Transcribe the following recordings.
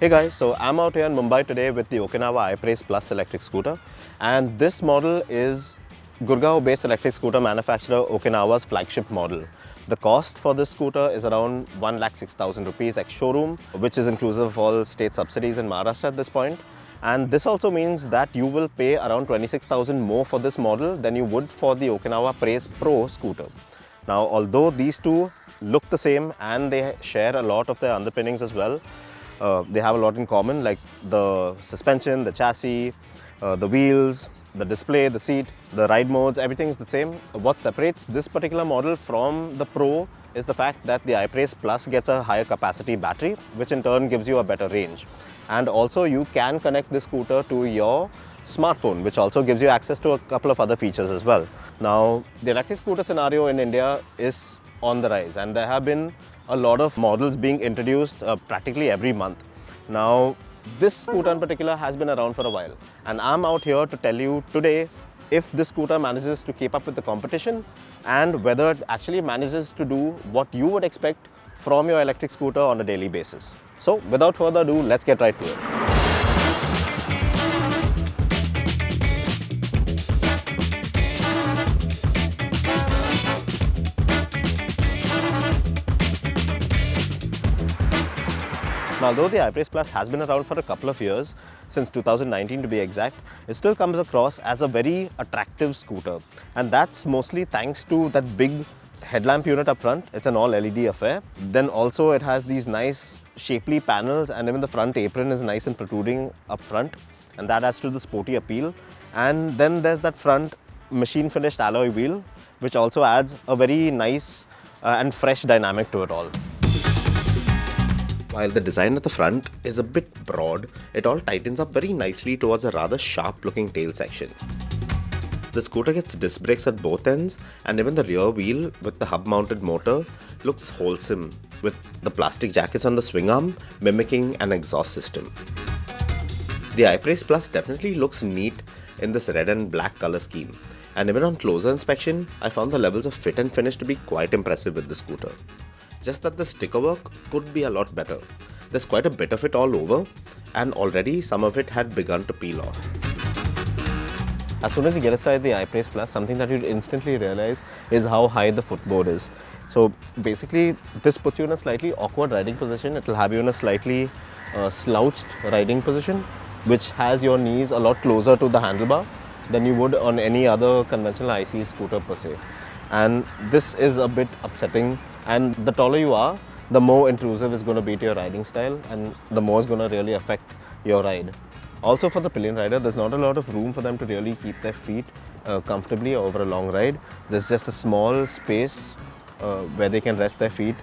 Hey guys, so I'm out here in Mumbai today with the Okinawa iPraise Plus electric scooter, and this model is Gurgaon-based electric scooter manufacturer Okinawa's flagship model. The cost for this scooter is around 1,06,000 rupees ex-showroom, which is inclusive of all state subsidies in Maharashtra at this point. And this also means that you will pay around 26,000 more for this model than you would for the Okinawa Praise Pro scooter. Now, although these two look the same and they share a lot of their underpinnings as well, they have a lot in common, like the suspension, the chassis, the wheels, the display, the seat, the ride modes, everything is the same. What separates this particular model from the Pro is the fact that the iPraise Plus gets a higher capacity battery, which in turn gives you a better range. And also you can connect this scooter to your smartphone, which also gives you access to a couple of other features as well. Now, the electric scooter scenario in India is on the rise, and there have been a lot of models being introduced practically every month. Now, this scooter in particular has been around for a while, and I'm out here to tell you today if this scooter manages to keep up with the competition and whether it actually manages to do what you would expect from your electric scooter on a daily basis. So, without further ado, let's get right to it. Now, although the iPraise Plus has been around for a couple of years, since 2019 to be exact, it still comes across as a very attractive scooter. And that's mostly thanks to that big headlamp unit up front. It's an all LED affair. Then also it has these nice shapely panels, and even the front apron is nice and protruding up front, and that adds to the sporty appeal. And then there's that front machine finished alloy wheel, which also adds a very nice and fresh dynamic to it all. While the design at the front is a bit broad, it all tightens up very nicely towards a rather sharp looking tail section. The scooter gets disc brakes at both ends, and even the rear wheel with the hub mounted motor looks wholesome, with the plastic jackets on the swing arm mimicking an exhaust system. The iPraise Plus definitely looks neat in this red and black color scheme, and even on closer inspection, I found the levels of fit and finish to be quite impressive with the scooter. Just that the sticker work could be a lot better. There's quite a bit of it all over, and already some of it had begun to peel off. As soon as you get started the iPraise Plus, something that you'd instantly realize is how high the footboard is. So basically, this puts you in a slightly awkward riding position. It'll have you in a slightly slouched riding position, which has your knees a lot closer to the handlebar than you would on any other conventional ICE scooter per se. And this is a bit upsetting. And the taller you are, the more intrusive it's going to be to your riding style, and the more it's going to really affect your ride. Also, for the pillion rider, there's not a lot of room for them to really keep their feet comfortably over a long ride. There's just a small space where they can rest their feet,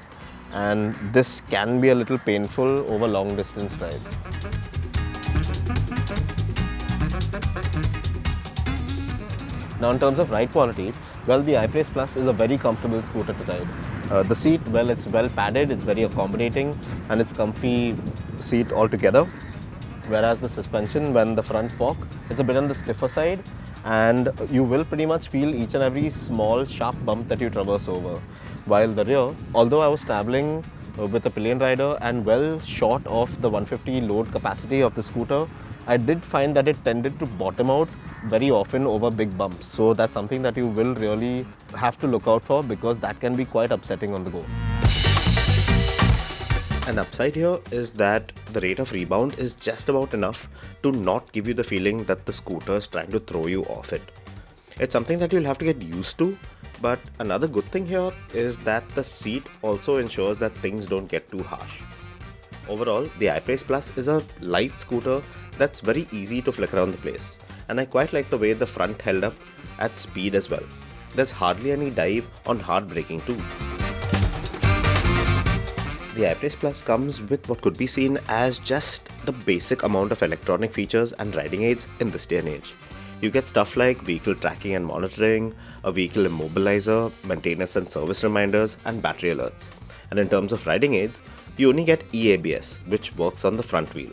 and this can be a little painful over long distance rides. Now, in terms of ride quality, well, the iPraise Plus is a very comfortable scooter to ride. The seat, well, it's well padded, it's very accommodating, and it's a comfy seat altogether. Whereas the suspension, when the front fork, it's a bit on the stiffer side, and you will pretty much feel each and every small sharp bump that you traverse over. While the rear, although I was traveling with a pillion rider and well short of the 150 load capacity of the scooter, I did find that it tended to bottom out very often over big bumps. So that's something that you will really have to look out for, because that can be quite upsetting on the go. An upside here is that the rate of rebound is just about enough to not give you the feeling that the scooter is trying to throw you off it. It's something that you'll have to get used to, but another good thing here is that the seat also ensures that things don't get too harsh. Overall, the iPraise Plus is a light scooter that's very easy to flick around the place, and I quite like the way the front held up at speed as well. There's hardly any dive on hard braking too. The iPraise Plus comes with what could be seen as just the basic amount of electronic features and riding aids in this day and age. You get stuff like vehicle tracking and monitoring, a vehicle immobilizer, maintenance and service reminders, and battery alerts. And in terms of riding aids, you only get eABS, which works on the front wheel.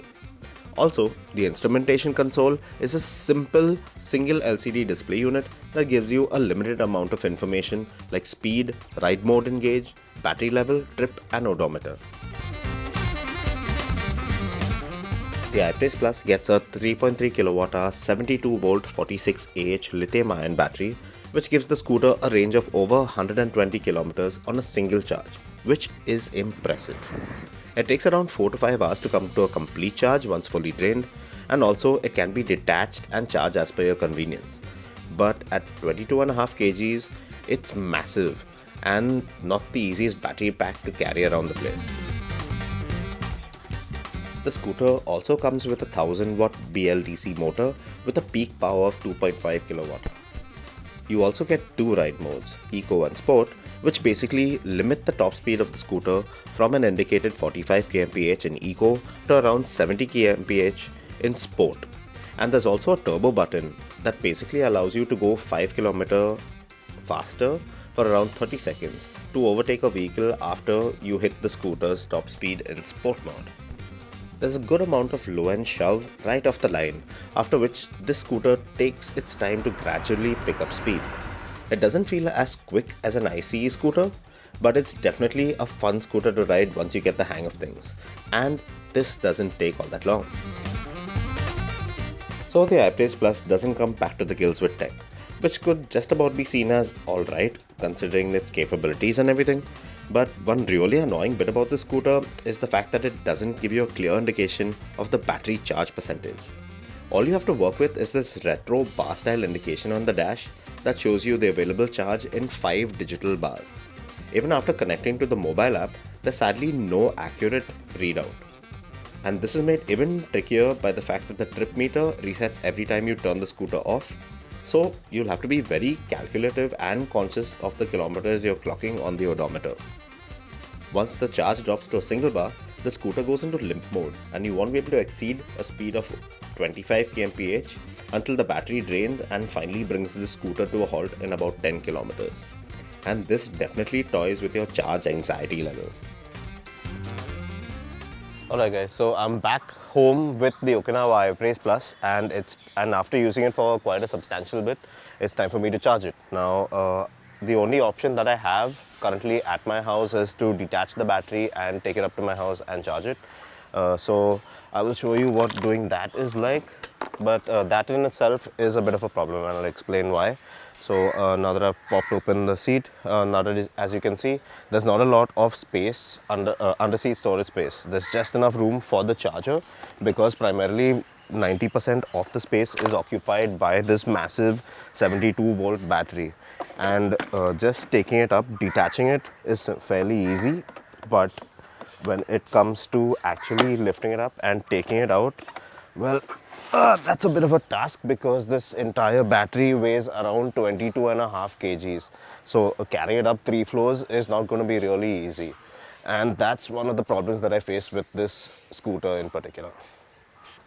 Also, the instrumentation console is a simple single LCD display unit that gives you a limited amount of information like speed, ride mode engaged, battery level, trip and odometer. The iPraise Plus gets a 3.3 kWh 72 volt 46 Ah lithium ion battery, which gives the scooter a range of over 120 kilometers on a single charge, which is impressive. It takes around 4 to 5 hours to come to a complete charge once fully drained, and also it can be detached and charged as per your convenience. But at 22.5 kgs, it's massive and not the easiest battery pack to carry around the place. The scooter also comes with a 1000-watt BLDC motor with a peak power of 2.5 kW. You also get two ride modes, Eco and Sport, which basically limit the top speed of the scooter from an indicated 45 kmph in Eco to around 70 kmph in Sport. And there's also a turbo button that basically allows you to go 5 km faster for around 30 seconds to overtake a vehicle after you hit the scooter's top speed in Sport mode. There's a good amount of low-end shove right off the line, after which this scooter takes its time to gradually pick up speed. It doesn't feel as quick as an ICE scooter, but it's definitely a fun scooter to ride once you get the hang of things. And this doesn't take all that long. So the iPraise Plus doesn't come packed to the gills with tech, which could just about be seen as alright considering its capabilities and everything. But one really annoying bit about this scooter is the fact that it doesn't give you a clear indication of the battery charge percentage. All you have to work with is this retro bar style indication on the dash that shows you the available charge in 5 digital bars. Even after connecting to the mobile app, there's sadly no accurate readout. And this is made even trickier by the fact that the trip meter resets every time you turn the scooter off. So you'll have to be very calculative and conscious of the kilometers you're clocking on the odometer. Once the charge drops to a single bar, the scooter goes into limp mode and you won't be able to exceed a speed of 25 kmph until the battery drains and finally brings the scooter to a halt in about 10 kilometers. And this definitely toys with your charge anxiety levels. Alright guys, so I'm back home with the Okinawa iPraise Plus and after using it for quite a substantial bit, it's time for me to charge it. Now, the only option that I have currently at my house is to detach the battery and take it up to my house and charge it. So I will show you what doing that is like, but that in itself is a bit of a problem and I'll explain why. So now that I've popped open the seat, now that as you can see, there's not a lot of space under seat storage space. There's just enough room for the charger because primarily 90% of the space is occupied by this massive 72 volt battery. And just taking it up, detaching it is fairly easy, but when it comes to actually lifting it up and taking it out, well, that's a bit of a task because this entire battery weighs around 22.5 kgs. So carrying it up 3 floors is not going to be really easy. And that's one of the problems that I face with this scooter in particular.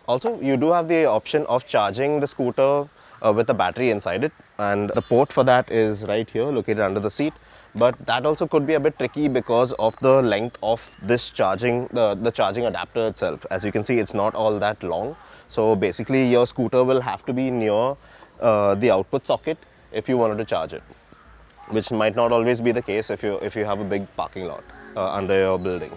Also, you do have the option of charging the scooter with a battery inside it, and the port for that is right here located under the seat. But that also could be a bit tricky because of the length of this charging, the charging adapter itself. As you can see, it's not all that long. So basically your scooter will have to be near the output socket if you wanted to charge it, which might not always be the case if you have a big parking lot under your building.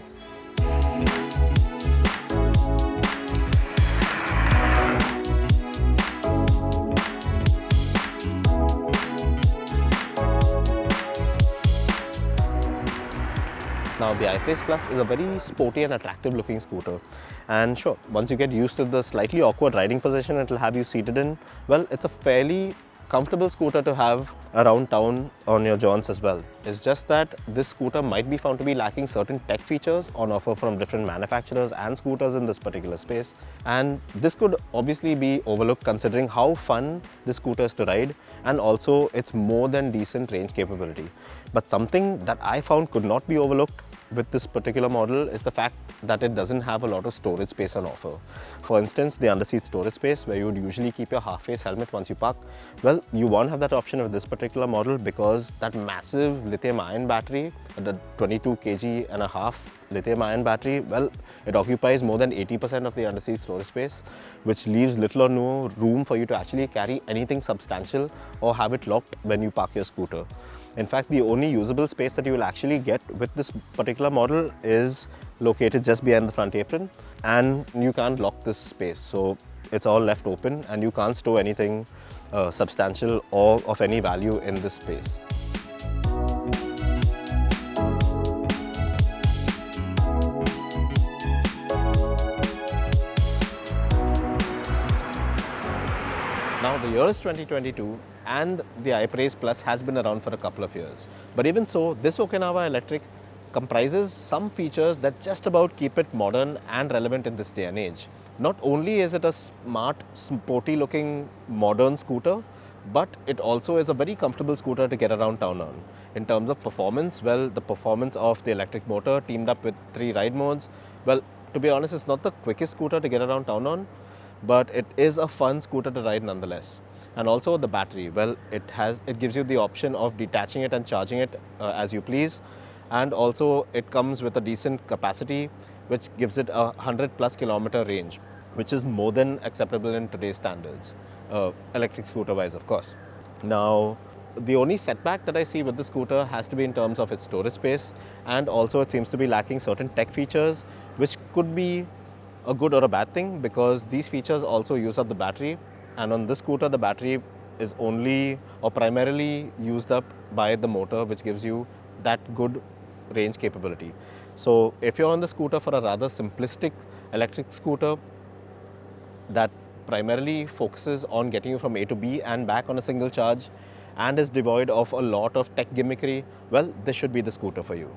Now the iPraise Plus is a very sporty and attractive looking scooter, and sure, once you get used to the slightly awkward riding position it will have you seated in, well, it's a fairly comfortable scooter to have around town on your jaunts as well. It's just that this scooter might be found to be lacking certain tech features on offer from different manufacturers and scooters in this particular space, and this could obviously be overlooked considering how fun this scooter is to ride and also its more than decent range capability. But something that I found could not be overlooked with this particular model is the fact that it doesn't have a lot of storage space on offer. For instance, the underseat storage space where you would usually keep your half-face helmet once you park, well, you won't have that option with this particular model because that massive lithium-ion battery, the 22 kg and a half lithium-ion battery, well, it occupies more than 80% of the underseat storage space, which leaves little or no room for you to actually carry anything substantial or have it locked when you park your scooter. In fact, the only usable space that you will actually get with this particular model is located just behind the front apron, and you can't lock this space. So it's all left open and you can't store anything substantial or of any value in this space. Now the year is 2022 and the iPraise Plus has been around for a couple of years. But even so, this Okinawa electric comprises some features that just about keep it modern and relevant in this day and age. Not only is it a smart, sporty looking modern scooter, but it also is a very comfortable scooter to get around town on. In terms of performance, well, the performance of the electric motor teamed up with 3 ride modes, well, to be honest, it's not the quickest scooter to get around town on, but it is a fun scooter to ride nonetheless. And also the battery, well, it gives you the option of detaching it and charging it as you please. And also it comes with a decent capacity, which gives it a 100+ kilometer range, which is more than acceptable in today's standards, electric scooter wise, of course. Now, the only setback that I see with the scooter has to be in terms of its storage space, and also it seems to be lacking certain tech features, which could be a good or a bad thing, because these features also use up the battery, and on this scooter the battery is only or primarily used up by the motor, which gives you that good range capability. So if you're on the scooter for a rather simplistic electric scooter that primarily focuses on getting you from A to B and back on a single charge and is devoid of a lot of tech gimmickry, well, this should be the scooter for you.